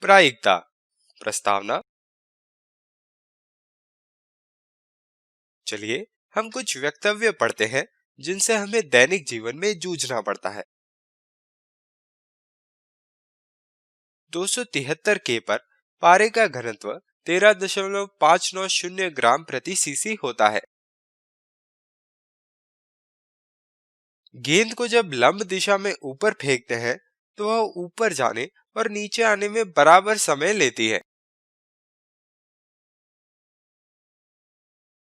प्रायिकता। प्रस्तावना। चलिए हम कुछ वक्तव्य पढ़ते हैं जिनसे हमें दैनिक जीवन में जूझना पड़ता है। 273 के पर पारे का घनत्व 13.590 ग्राम प्रति सीसी होता है। गेंद को जब लंब दिशा में ऊपर फेंकते हैं तो वह ऊपर जाने और नीचे आने में बराबर समय लेती है।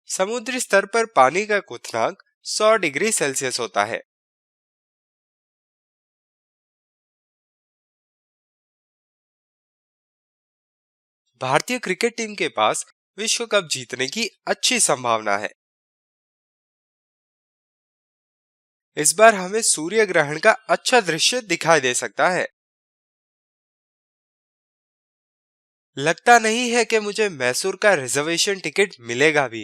समुद्री स्तर पर पानी का क्वथनांक 100 डिग्री सेल्सियस होता है। भारतीय क्रिकेट टीम के पास विश्व कप जीतने की अच्छी संभावना है। इस बार हमें सूर्य ग्रहण का अच्छा दृश्य दिखाई दे सकता है। लगता नहीं है कि मुझे मैसूर का रिजर्वेशन टिकट मिलेगा भी।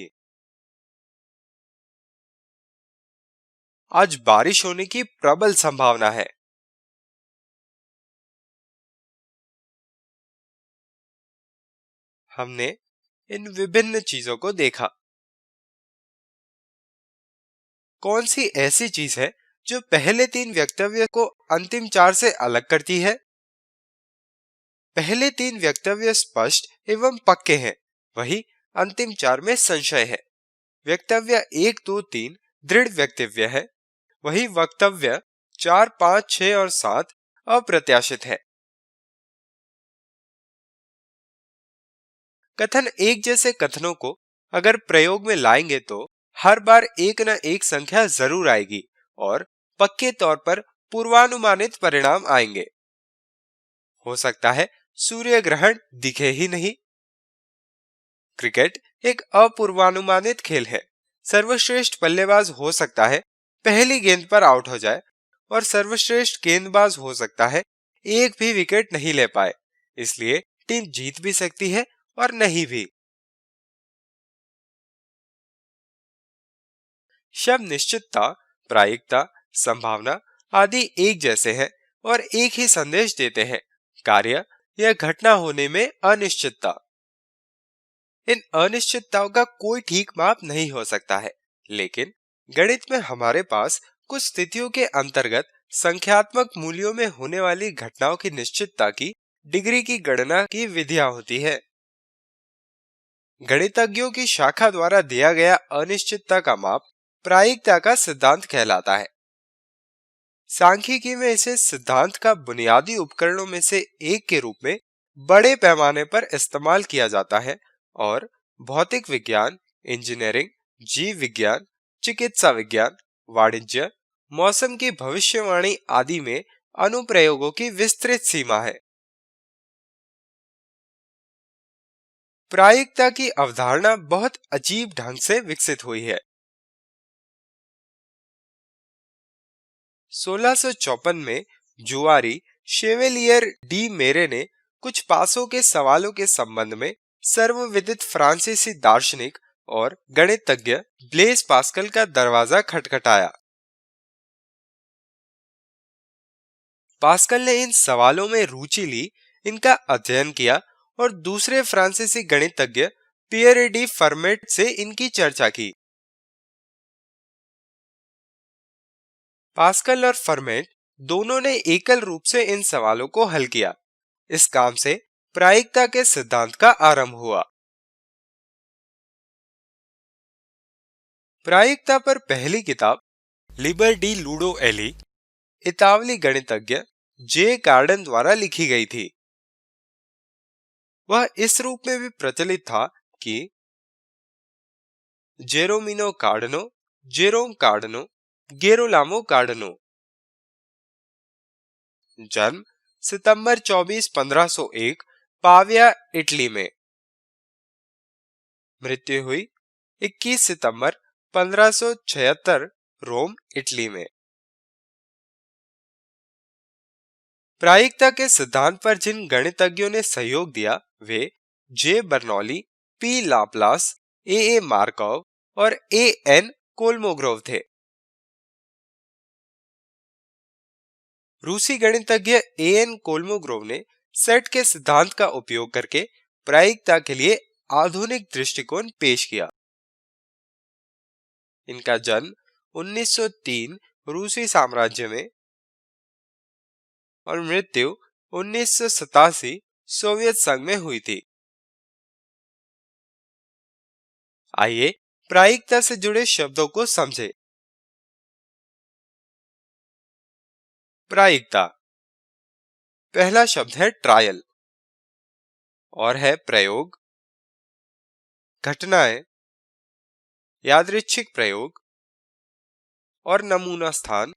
आज बारिश होने की प्रबल संभावना है। हमने इन विभिन्न चीजों को देखा। कौन सी ऐसी चीज है जो पहले तीन वक्तव्य को अंतिम चार से अलग करती है? पहले तीन वक्तव्य स्पष्ट एवं पक्के हैं, वही अंतिम चार में संशय है। वक्तव्य 1, 2, 3 दृढ़ वक्तव्य है, वही वक्तव्य 4, 5, 6 और 7 अप्रत्याशित है। कथन एक जैसे कथनों को अगर प्रयोग में लाएंगे तो हर बार एक न एक संख्या जरूर आएगी और पक्के तौर पर पूर्वानुमानित परिणाम आएंगे। हो सकता है सूर्य ग्रहण दिखे ही नहीं। क्रिकेट एक अपूर्वानुमानित खेल है। सर्वश्रेष्ठ बल्लेबाज हो सकता है पहली गेंद पर आउट हो जाए और सर्वश्रेष्ठ गेंदबाज हो सकता है एक भी विकेट नहीं ले पाए। इसलिए टीम जीत भी सकती है और नहीं भी। शब्द निश्चितता, प्रायिकता, संभावना आदि एक जैसे हैं और एक ही संदेश देते हैं, कार्य या घटना होने में अनिश्चितता। इन अनिश्चितताओं का कोई ठीक माप नहीं हो सकता है, लेकिन गणित में हमारे पास कुछ स्थितियों के अंतर्गत संख्यात्मक मूल्यों में होने वाली घटनाओं की निश्चितता की डिग्री की गणना की विधियां होती है। गणितज्ञों की शाखा द्वारा दिया गया अनिश्चितता का माप प्रायिकता का सिद्धांत कहलाता है। सांख्यिकी में इसे सिद्धांत का बुनियादी उपकरणों में से एक के रूप में बड़े पैमाने पर इस्तेमाल किया जाता है और भौतिक विज्ञान, इंजीनियरिंग, जीव विज्ञान, चिकित्सा विज्ञान, वाणिज्य, मौसम की भविष्यवाणी आदि में अनुप्रयोगों की विस्तृत सीमा है। प्रायिकता की अवधारणा बहुत अजीब ढंग से विकसित हुई है। 1654 में जुआरी शेवेलियर डी मेरे ने कुछ पासों के सवालों के संबंध में सर्वविदित फ्रांसीसी दार्शनिक और गणितज्ञ ब्लेस पास्कल का दरवाजा खटखटाया। पास्कल ने इन सवालों में रुचि ली, इनका अध्ययन किया और दूसरे फ्रांसीसी गणितज्ञ पियरे डी फर्मेट से इनकी चर्चा की। पास्कल और फर्मेट दोनों ने एकल रूप से इन सवालों को हल किया। इस काम से प्रायिकता के सिद्धांत का आरंभ हुआ। प्रायिकता पर पहली किताब लिबर डी लूडो एली, इतावली गणितज्ञ जे कार्डन द्वारा लिखी गई थी। वह इस रूप में भी प्रचलित था कि जेरोमिनो कार्डनो, जेरोम कार्डनो, गेरोलामो कार्डनो। जन्म सितंबर 24, 1501 पाविया, इटली में। मृत्यु हुई 21 सितंबर 1576 रोम, इटली में। प्रायिकता के सिद्धांत पर जिन गणितज्ञों ने सहयोग दिया वे जे बर्नौली, पी लाप्लास, ए मार्कोव और ए एन कोलमोग्रोव थे। रूसी गणितज्ञ ए एन कोलमोग्रोव ने सेट के सिद्धांत का उपयोग करके प्रायिकता के लिए आधुनिक दृष्टिकोण पेश किया। इनका जन्म 1903 रूसी साम्राज्य में और मृत्यु 1987 सोवियत संघ में हुई थी। आइए प्रायिकता से जुड़े शब्दों को समझें। प्रायिकता, पहला शब्द है ट्रायल और है प्रयोग, घटनाएं, यादृच्छिक प्रयोग और नमूना स्थान